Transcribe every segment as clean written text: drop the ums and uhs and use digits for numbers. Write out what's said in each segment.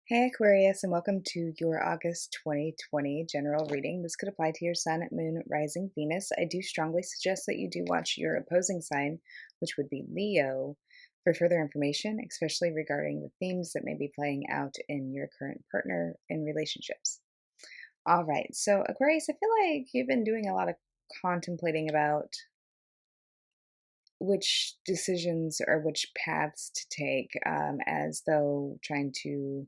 Hey Aquarius, and welcome to your August 2020 general reading. This could apply to your Sun, Moon, Rising, Venus. I do strongly suggest that you do watch your opposing sign, which would be Leo, for further information, especially regarding the themes that may be playing out in your current partner in relationships. All right, so Aquarius, I feel like you've been doing a lot of contemplating about which decisions or which paths to take, as though trying to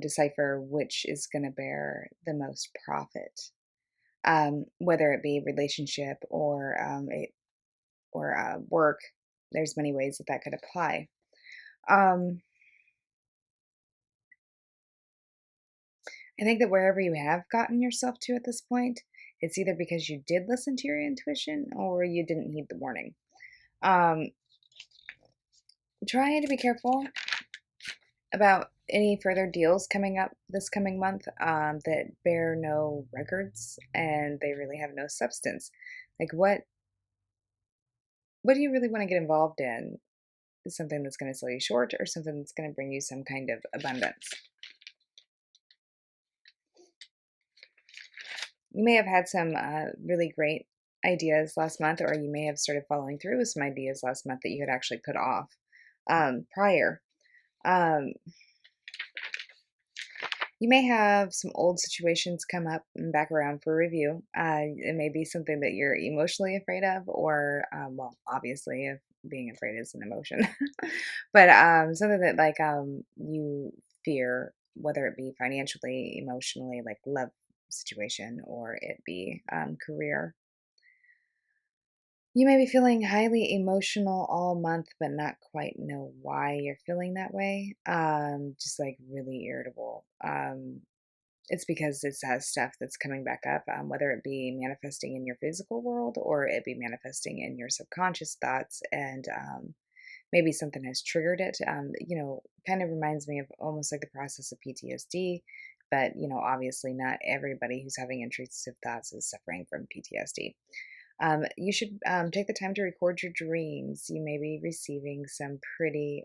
decipher which is going to bear the most profit, whether it be relationship or work. There's many ways that could apply. Um, I think that wherever you have gotten yourself to at this point, it's either because you did listen to your intuition or you didn't heed the warning. Um, Trying to be careful about any further deals coming up this coming month that bear no records and they really have no substance. Like what do you really want to get involved in? Something that's going to sell you short or something that's going to bring you some kind of abundance? You may have had some really great ideas last month, or you may have started following through with some ideas last month that you had actually put off prior. Um, you may have some old situations come up and back around for review. It may be something that you're emotionally afraid of, or, well, obviously, if being afraid is an emotion, but something that you fear, whether it be financially, emotionally, like love situation, or it be career. You may be feeling highly emotional all month, but not quite know why you're feeling that way. Just like really irritable. It's because it's that stuff that's coming back up, whether it be manifesting in your physical world or it be manifesting in your subconscious thoughts, and maybe something has triggered it. Kind of reminds me of almost like the process of PTSD, but obviously not everybody who's having intrusive thoughts is suffering from PTSD. You should take the time to record your dreams. You may be receiving some pretty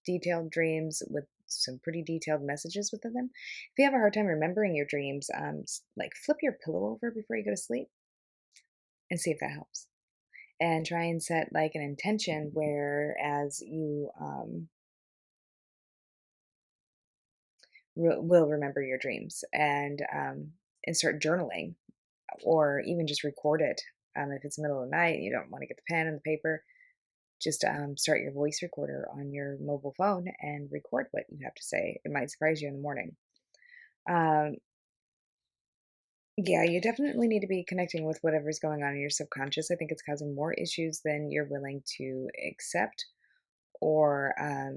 detailed dreams with some pretty detailed messages within them. If you have a hard time remembering your dreams, like flip your pillow over before you go to sleep and see if that helps. And try and set like an intention where as you will remember your dreams and start journaling or even just record it. If it's the middle of the night, you don't want to get the pen and the paper. Just start your voice recorder on your mobile phone and record what you have to say. It might surprise you in the morning. Um, yeah, you definitely need to be connecting with whatever's going on in your subconscious. I think it's causing more issues than you're willing to accept, or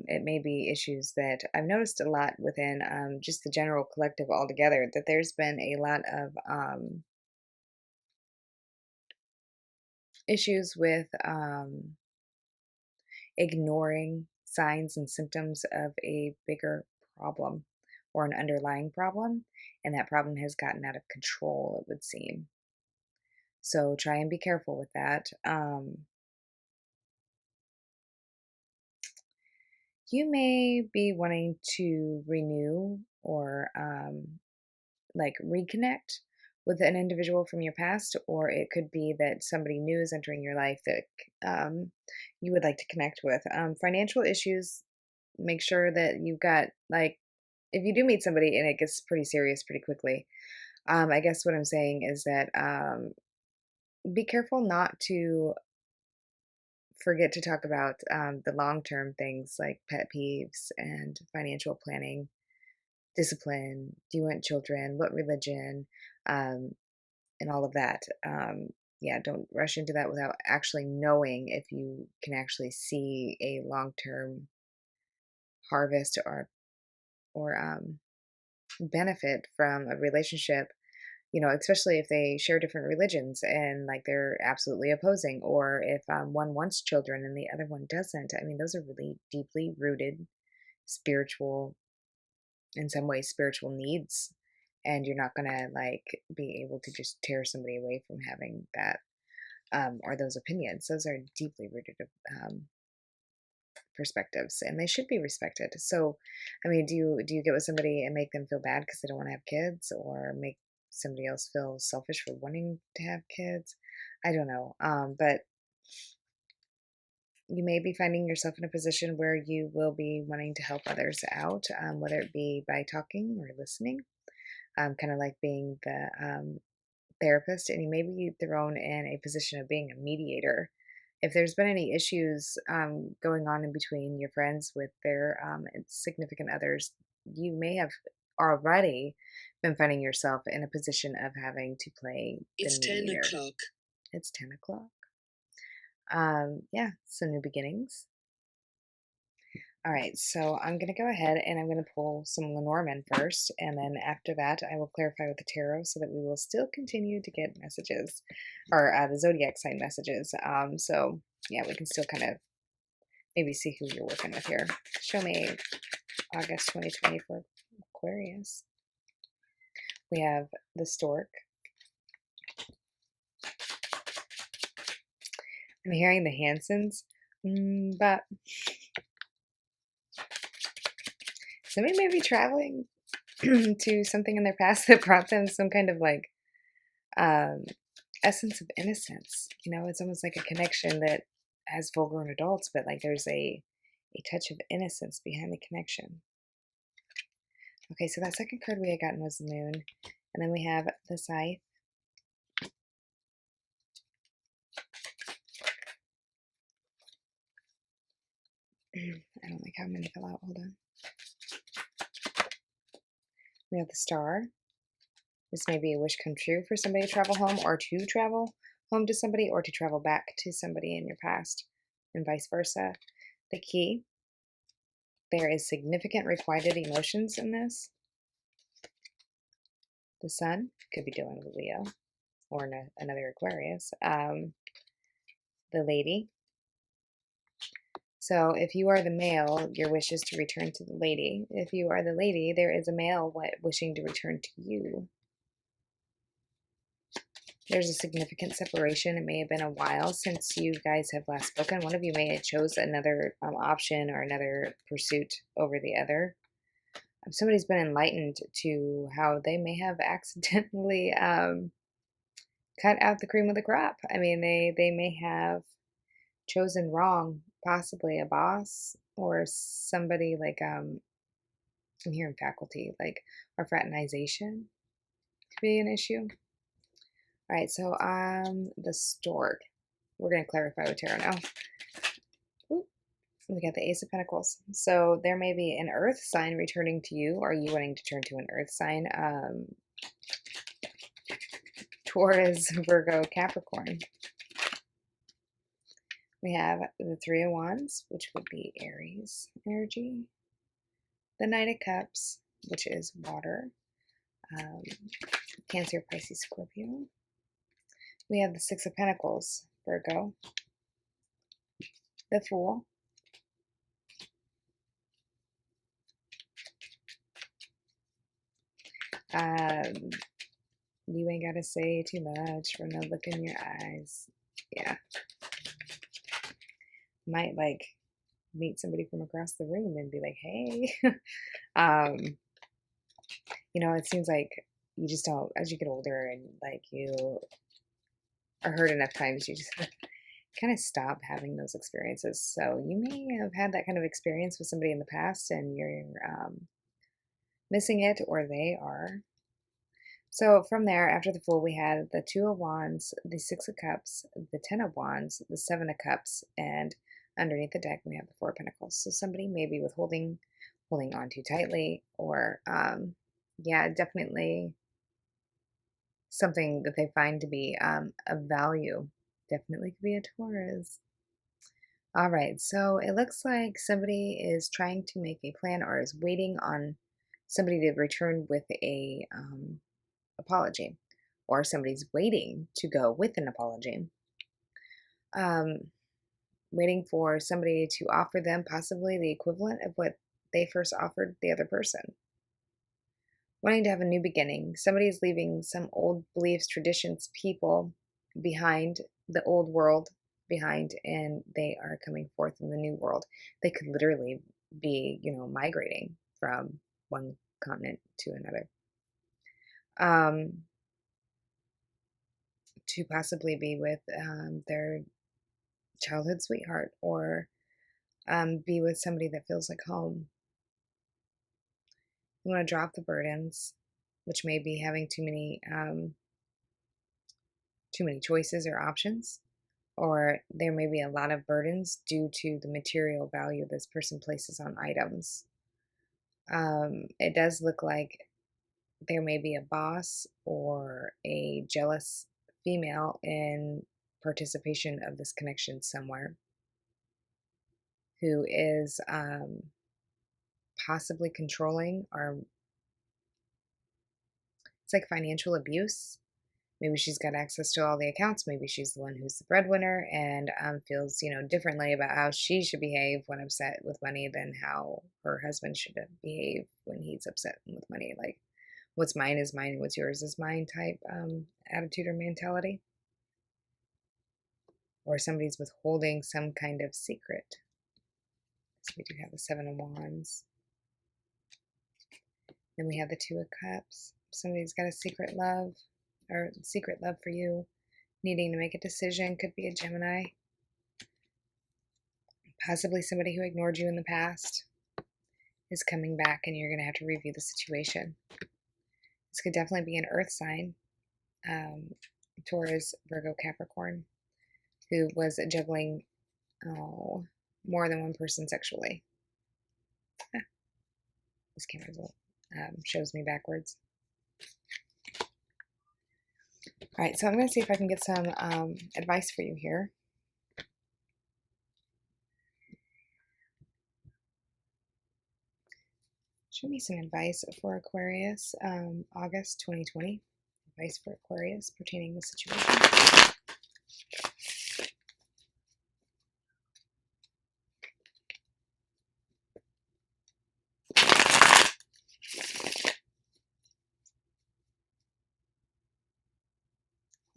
it may be issues that I've noticed a lot within just the general collective altogether, that there's been a lot of issues with ignoring signs and symptoms of a bigger problem or an underlying problem, and that problem has gotten out of control, it would seem. So try and be careful with that. You may be wanting to renew or like reconnect with an individual from your past, or it could be that somebody new is entering your life that you would like to connect with. Financial issues, make sure that you've got like, if you do meet somebody and it gets pretty serious pretty quickly, I guess what I'm saying is that be careful not to forget to talk about the long term things like pet peeves and financial planning, discipline. Do you want children? What religion? Um, and all of that. Yeah, don't rush into that without actually knowing if you can actually see a long term harvest or benefit from a relationship, especially if they share different religions and like they're absolutely opposing, or if one wants children and the other one doesn't. I mean, those are really deeply rooted spiritual, in some ways, spiritual needs. And you're not going to like be able to just tear somebody away from having that or those opinions. Those are deeply rooted perspectives, and they should be respected. So, I mean, do you get with somebody and make them feel bad because they don't want to have kids, or make somebody else feel selfish for wanting to have kids? I don't know. But you may be finding yourself in a position where you will be wanting to help others out, whether it be by talking or listening, kind of like being the therapist, and you may be thrown in a position of being a mediator. If there's been any issues going on in between your friends with their significant others, you may have already been finding yourself in a position of having to play the mediator. 10 o'clock. It's 10 o'clock. Yeah, so new beginnings. All right, so I'm going to go ahead and I'm going to pull some Lenormand first, and then after that, I will clarify with the tarot so that we will still continue to get messages, or the Zodiac sign messages. So, yeah, we can still kind of maybe see who you're working with here. Show me August 2020 for Aquarius. We have the Stork. I'm hearing the Hansons, but somebody may be traveling to something in their past that brought them some kind of like essence of innocence. You know, it's almost like a connection that has full grown adults, but like there's a touch of innocence behind the connection. Okay, so that second card we had gotten was the Moon, and then we have the Scythe. I don't like how many fell out. Hold on. We have the Star. This may be a wish come true for somebody to travel home, or to travel home to somebody, or to travel back to somebody in your past, and vice versa. The Key. There is significant requited emotions in this. The Sun could be dealing with Leo or another Aquarius. The Lady. So if you are the male, your wish is to return to the lady. If you are the lady, there is a male wishing to return to you. There's a significant separation. It may have been a while since you guys have last spoken. One of you may have chose another option or another pursuit over the other. Somebody's been enlightened to how they may have accidentally cut out the cream of the crop. I mean, they may have chosen wrong, possibly a boss or somebody like I'm hearing faculty, like our fraternization could be an issue. All right, so the Stork. We're going to clarify with tarot now. Ooh, we got the Ace of Pentacles. So there may be an earth sign returning to you, or you wanting to turn to an earth sign. Taurus, Virgo, Capricorn. We have the Three of Wands, which would be Aries energy. The Knight of Cups, which is water. Cancer, Pisces, Scorpio. We have the Six of Pentacles, Virgo. The Fool. You ain't gotta say too much from the look in your eyes. Yeah. Might like meet somebody from across the room and be like, hey. You know, it seems like you just don't, as you get older and like you are hurt enough times, you just kind of stop having those experiences. So you may have had that kind of experience with somebody in the past and you're missing it, or they are. So from there, after the Fool, we had the Two of Wands, the Six of Cups, the Ten of Wands, the Seven of Cups, and underneath the deck, we have the Four of Pentacles. So somebody may be holding on too tightly, or yeah, definitely something that they find to be of value. Definitely could be a Taurus. All right, so it looks like somebody is trying to make a plan or is waiting on somebody to return with a apology, or somebody's waiting to go with an apology. Waiting for somebody to offer them possibly the equivalent of what they first offered the other person. Wanting to have a new beginning. Somebody is leaving some old beliefs, traditions, people behind, the old world, behind and they are coming forth in the new world. They could literally be, migrating from one continent to another. To possibly be with their childhood sweetheart, or be with somebody that feels like home. You want to drop the burdens, which may be having too many choices or options, or there may be a lot of burdens due to the material value this person places on items. It does look like there may be a boss or a jealous female in participation of this connection somewhere, who is possibly controlling, or it's like financial abuse. Maybe she's got access to all the accounts. Maybe she's the one who's the breadwinner and feels, differently about how she should behave when upset with money than how her husband should behave when he's upset with money. Like, what's mine is mine and what's yours is mine type attitude or mentality. Or somebody's withholding some kind of secret. So we do have the Seven of Wands. Then we have the Two of Cups. Somebody's got a secret love, or secret love for you, needing to make a decision. Could be a Gemini. Possibly somebody who ignored you in the past is coming back, and you're going to have to review the situation. This could definitely be an earth sign, Taurus, Virgo, Capricorn, who was juggling more than one person sexually. This camera shows me backwards. All right, so I'm going to see if I can get some advice for you here. Show me some advice for Aquarius, August 2020. Advice for Aquarius pertaining to the situation.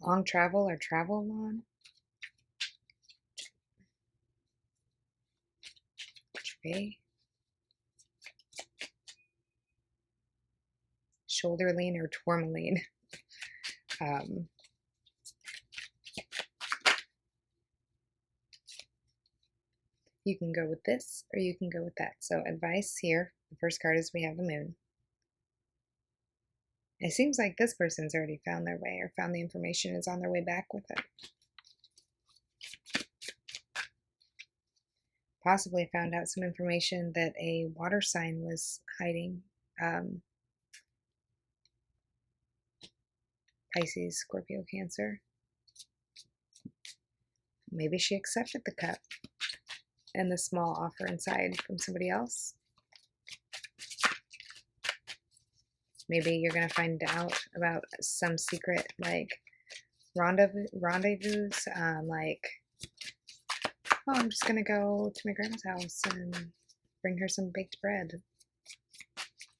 Long travel or travel long? Tree. Shoulder lean or tourmaline. You can go with this or you can go with that. So advice here, the first card is we have the moon. It seems like this person's already found their way or found the information, is on their way back with it. Possibly found out some information that a water sign was hiding. Pisces, Scorpio, Cancer. Maybe she accepted the cup and the small offer inside from somebody else. Maybe you're going to find out about some secret, like rendezvous, like, oh, I'm just going to go to my grandma's house and bring her some baked bread.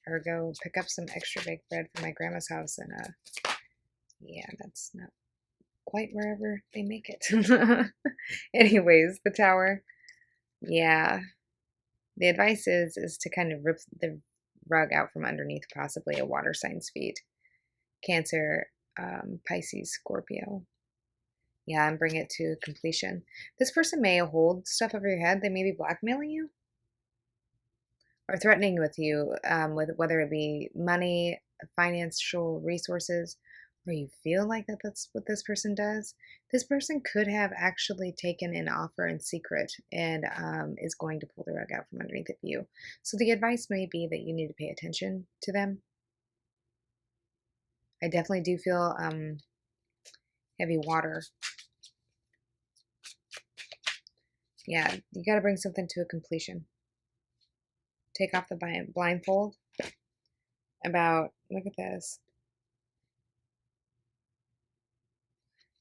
Or go pick up some extra baked bread from my grandma's house. And yeah, that's not quite wherever they make it. Anyways, the Tower. Yeah. The advice is to kind of rip the rug out from underneath possibly a water sign's feet. Cancer, Pisces, Scorpio. Yeah, and bring it to completion. This person may hold stuff over your head. They may be blackmailing you or threatening with you, with whether it be money, financial resources, or you feel like that's what this person does. This person could have actually taken an offer in secret and is going to pull the rug out from underneath of you. So the advice may be that you need to pay attention to them. I definitely do feel heavy water. Yeah, you got to bring something to a completion. Take off the blindfold about, look at this,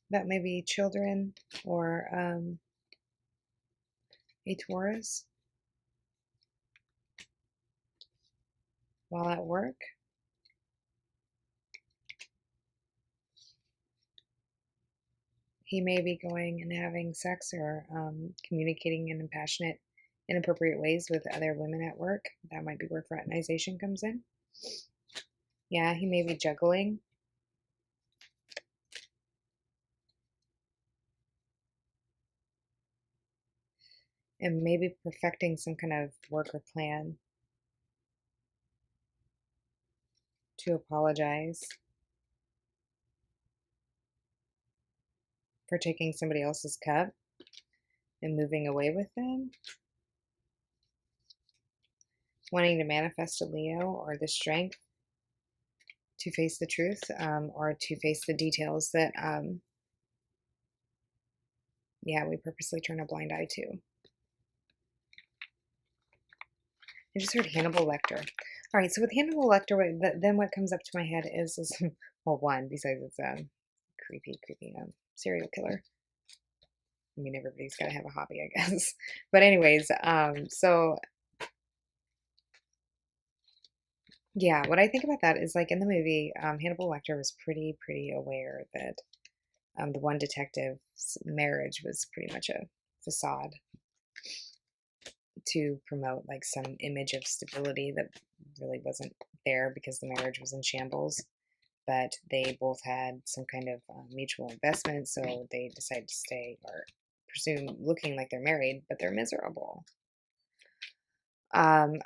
about maybe children or a Taurus while at work. He may be going and having sex or communicating in passionate, inappropriate ways with other women at work. That might be where fraternization comes in. Yeah, he may be juggling. And maybe perfecting some kind of work or plan to apologize for taking somebody else's cup and moving away with them. Wanting to manifest a Leo or the strength to face the truth, or to face the details that, yeah, we purposely turn a blind eye to. I just heard Hannibal Lecter. All right, so with Hannibal Lecter, then what comes up to my head is well, one, besides it's a creepy serial killer. I mean, everybody's got to have a hobby, I guess. But anyways, so yeah, what I think about that is like in the movie, Hannibal Lecter was pretty aware that the one detective's marriage was pretty much a facade to promote like some image of stability that really wasn't there because the marriage was in shambles. But they both had some kind of mutual investment, so they decided to stay or pursue looking like they're married, but they're miserable. Um,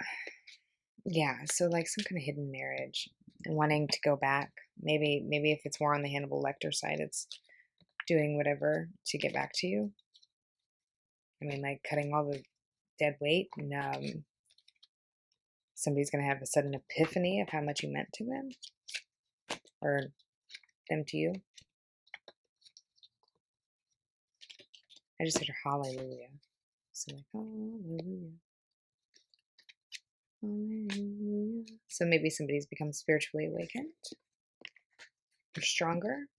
yeah, so like some kind of hidden marriage and wanting to go back. Maybe if it's more on the Hannibal Lecter side, it's doing whatever to get back to you. I mean, like cutting all the dead weight, and somebody's gonna have a sudden epiphany of how much you meant to them or them to you. I just said hallelujah. So like hallelujah. Hallelujah. So maybe somebody's become spiritually awakened or stronger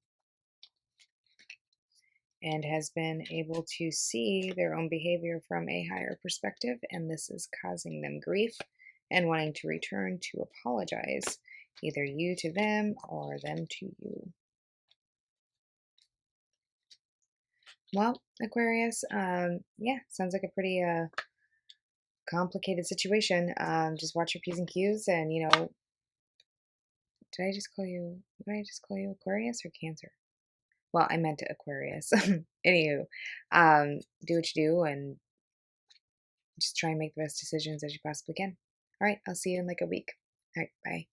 and has been able to see their own behavior from a higher perspective, and this is causing them grief and wanting to return to apologize, either you to them or them to you. Well, Aquarius, yeah, sounds like a pretty complicated situation. Just watch your P's and Q's, and did I just call you? Did I just call you Aquarius or Cancer? Well, I meant Aquarius. Anywho, do what you do and just try and make the best decisions as you possibly can. All right, I'll see you in like a week. All right, bye.